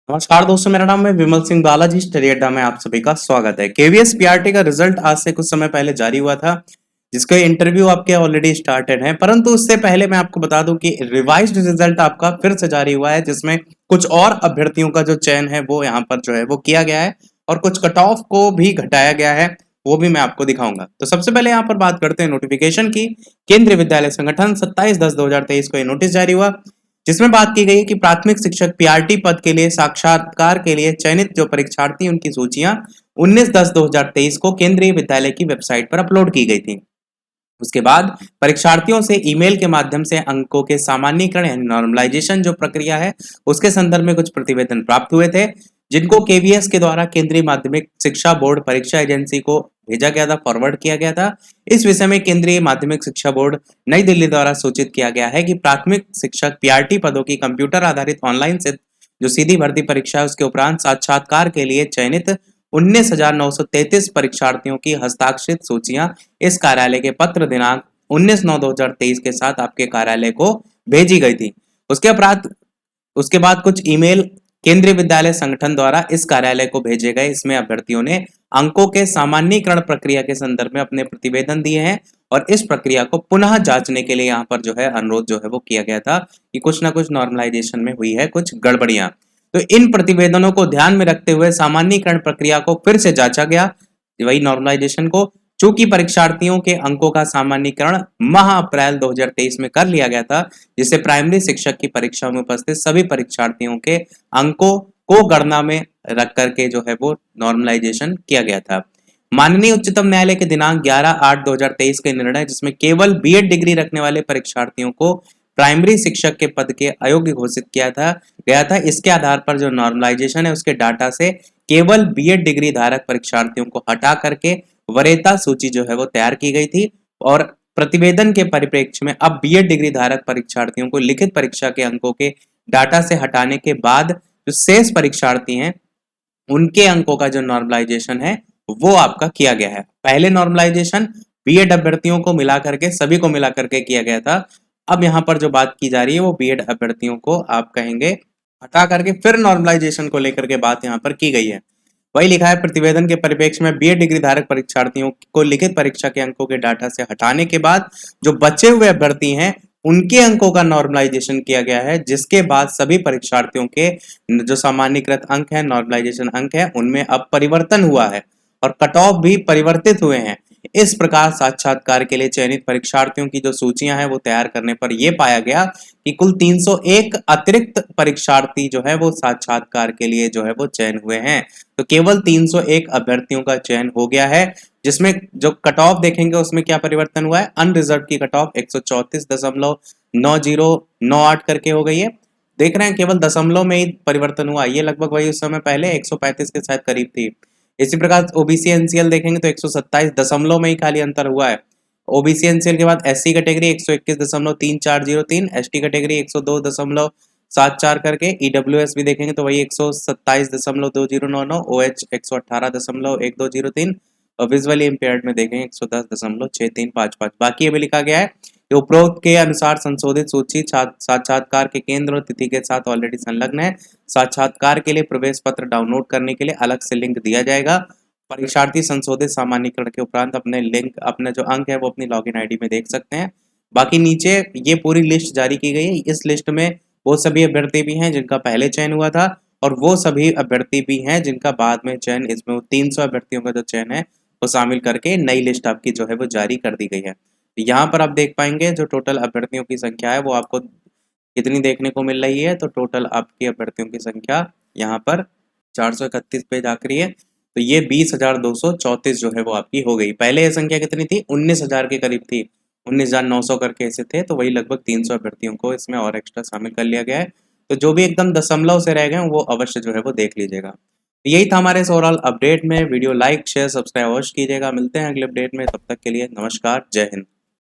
नमस्कार दोस्तों, मेरा नाम है विमल सिंह बालाजी। स्टडी अड्डा में आप सभी का स्वागत है। केवीएस पीआरटी का रिजल्ट आज से कुछ समय पहले जारी हुआ था, जिसके इंटरव्यू आपके ऑलरेडी स्टार्टेड हैं। परंतु उससे पहले मैं आपको बता दूं कि रिवाइज्ड रिजल्ट आपका फिर से जारी हुआ है, जिसमें कुछ और अभ्यर्थियों का जो चयन है वो यहाँ पर जो है वो किया गया है और कुछ कट ऑफ को भी घटाया गया है, वो भी मैं आपको दिखाऊंगा। तो सबसे पहले यहाँ पर बात करते हैं नोटिफिकेशन की। केंद्रीय विद्यालय संगठन 27/10/2023 को ये नोटिस जारी हुआ, जिसमें बात की गई कि प्राथमिक शिक्षक पीआरटी पद के लिए साक्षात्कार के लिए चयनित जो परीक्षार्थी उनकी सूचियां 19/10/2023 को केंद्रीय विद्यालय की वेबसाइट पर अपलोड की गई थी। उसके बाद परीक्षार्थियों से ईमेल के माध्यम से अंकों के सामान्यीकरण यानी नॉर्मलाइजेशन जो प्रक्रिया है उसके संदर्भ में कुछ प्रतिवेदन प्राप्त हुए थे, जिनको केवीएस के द्वारा केंद्रीय माध्यमिक शिक्षा बोर्ड परीक्षा एजेंसी को भेजा गया था, फॉरवर्ड किया गया था। इस विषय में केंद्रीय माध्यमिक शिक्षा बोर्ड नई दिल्ली द्वारा सूचित किया गया है कि प्राथमिक शिक्षक पीआरटी पदों की कंप्यूटर आधारित ऑनलाइन से जो सीधी भर्ती परीक्षा है उसके उपरांत साक्षात्कार के लिए चयनित 19,933 परीक्षार्थियों की हस्ताक्षरित सूचियां इस कार्यालय के पत्र दिनांक 19/9/2023 के साथ आपके कार्यालय को भेजी गई थी। उसके बाद कुछ ईमेल केंद्रीय विद्यालय संगठन द्वारा इस कार्यालय को भेजे गए। इसमें अभ्यर्थियों ने अंकों के सामान्यीकरण प्रक्रिया के संदर्भ में अपने प्रतिवेदन दिए हैं और इस प्रक्रिया को पुनः जांचने के लिए यहाँ पर जो है अनुरोध जो है वो किया गया था कि कुछ ना कुछ नॉर्मलाइजेशन में हुई है कुछ गड़बड़ियां। तो इन प्रतिवेदनों को ध्यान में रखते हुए सामान्यीकरण प्रक्रिया को फिर से जांचा गया, वही नॉर्मलाइजेशन को। चूंकि परीक्षार्थियों के अंकों का सामान्यीकरण माह अप्रैल 2023 में कर लिया गया था, जिससे प्राइमरी शिक्षक की परीक्षा में उपस्थित सभी परीक्षार्थियों के अंकों को गणना में रख करके जो है वो नॉर्मलाइजेशन किया गया था। माननीय उच्चतम न्यायालय के दिनांक 11/8/2023 के निर्णय, जिसमें केवल बीएड डिग्री रखने वाले परीक्षार्थियों को प्राइमरी शिक्षक के पद के अयोग्य घोषित किया गया था। इसके आधार पर जो नॉर्मलाइजेशन है उसके डाटा से केवल बीएड डिग्री धारक परीक्षार्थियों को हटा करके वरीयता सूची जो है वो तैयार की गई थी और प्रतिवेदन के परिप्रेक्ष्य में अब बीएड डिग्री धारक परीक्षार्थियों को लिखित परीक्षा के अंकों के डाटा से हटाने के बाद जो शेष परीक्षार्थी हैं उनके अंकों का जो नॉर्मलाइजेशन है वो आपका किया गया है। पहले नॉर्मलाइजेशन बीएड अभ्यर्थियों को मिला करके सभी को मिला करके किया गया था। अब यहाँ पर जो बात की जा रही है वो बीएड अभ्यर्थियों को आप कहेंगे हटा करके फिर नॉर्मलाइजेशन को लेकर के बात यहाँ पर की गई है। वही लिखा है, प्रतिवेदन के परिप्रेक्ष्य में बीएड डिग्री धारक परीक्षार्थियों को लिखित परीक्षा के अंकों के डाटा से हटाने के बाद जो बचे हुए अभ्यर्थी हैं उनके अंकों का नॉर्मलाइजेशन किया गया है, जिसके बाद सभी परीक्षार्थियों के जो सामान्यीकृत अंक है, नॉर्मलाइजेशन अंक है, उनमें अब परिवर्तन हुआ है और कट ऑफ भी परिवर्तित हुए हैं। इस प्रकार साक्षात्कार के लिए चयनित परीक्षार्थियों की जो सूचियां हैं वो तैयार करने पर यह पाया गया कि कुल 301 अतिरिक्त परीक्षार्थी जो है वो साक्षात्कार के लिए जो है वो चयन हुए हैं। तो केवल 301 अभ्यर्थियों का चयन हो गया है, जिसमें जो कट ऑफ देखेंगे उसमें क्या परिवर्तन हुआ है। अनरिजर्व की कट ऑफ 134.9098 करके हो गई है। देख रहे हैं केवल दशमलव में ही परिवर्तन हुआ, ये लगभग वही उस समय पहले 135 के शायद करीब थी। इसी प्रकार ओबीसी एनसीएल देखेंगे तो 127 दशमलव में ही खाली अंतर हुआ है। ओबीसी एनसीएल के बाद एससी कैटेगरी 121.3403, एसटी कैटेगरी 102.74 करके, ईडब्ल्यूएस भी देखेंगे तो वही 127.2099, ओएच 118.1203 और विजुअली इंपेयर्ड में देखेंगे 110.6355। बाकी ये भी लिखा गया है कि उपरोक्त के अनुसार संशोधित सूची साक्षात्कार के केंद्र और तिथि के साथ ऑलरेडी संलग्न है। साक्षात्कार के लिए प्रवेश पत्र डाउनलोड करने के लिए अलग से लिंक दिया जाएगा। परीक्षार्थी संशोधित सामान्यीकरण के उपरांत अपने जो अंक है वो अपनी लॉगिन आईडी में देख सकते हैं। बाकी नीचे ये पूरी लिस्ट जारी की गई है। इस लिस्ट में वो सभी अभ्यर्थी भी हैं जिनका पहले चयन हुआ था और वो सभी अभ्यर्थी भी हैं जिनका बाद में चयन, इसमें 300 अभ्यर्थियों का जो चयन है वो शामिल करके नई लिस्ट आपकी जो है वो जारी कर दी गई है। यहाँ पर आप देख पाएंगे जो टोटल अभ्यर्थियों की संख्या है वो आपको कितनी देखने को मिल रही है। तो टोटल आपकी अभ्यर्थियों की संख्या यहाँ पर 431 पेज आखिरी है। तो ये 20,234 जो है वो आपकी हो गई। पहले ये संख्या कितनी थी, 19,000 के करीब थी, 19,900 करके ऐसे थे। तो वही लगभग 300 अभ्यर्थियों को इसमें और एक्स्ट्रा शामिल कर लिया गया है। तो जो भी एकदम दशमलव से रह गए वो अवश्य जो है वो देख लीजिएगा। यही था हमारे इस ओवरऑल अपडेट में। वीडियो लाइक शेयर सब्सक्राइब अवश्य कीजिएगा। मिलते हैं अगले अपडेट में, तब तक के लिए नमस्कार, जय हिंद।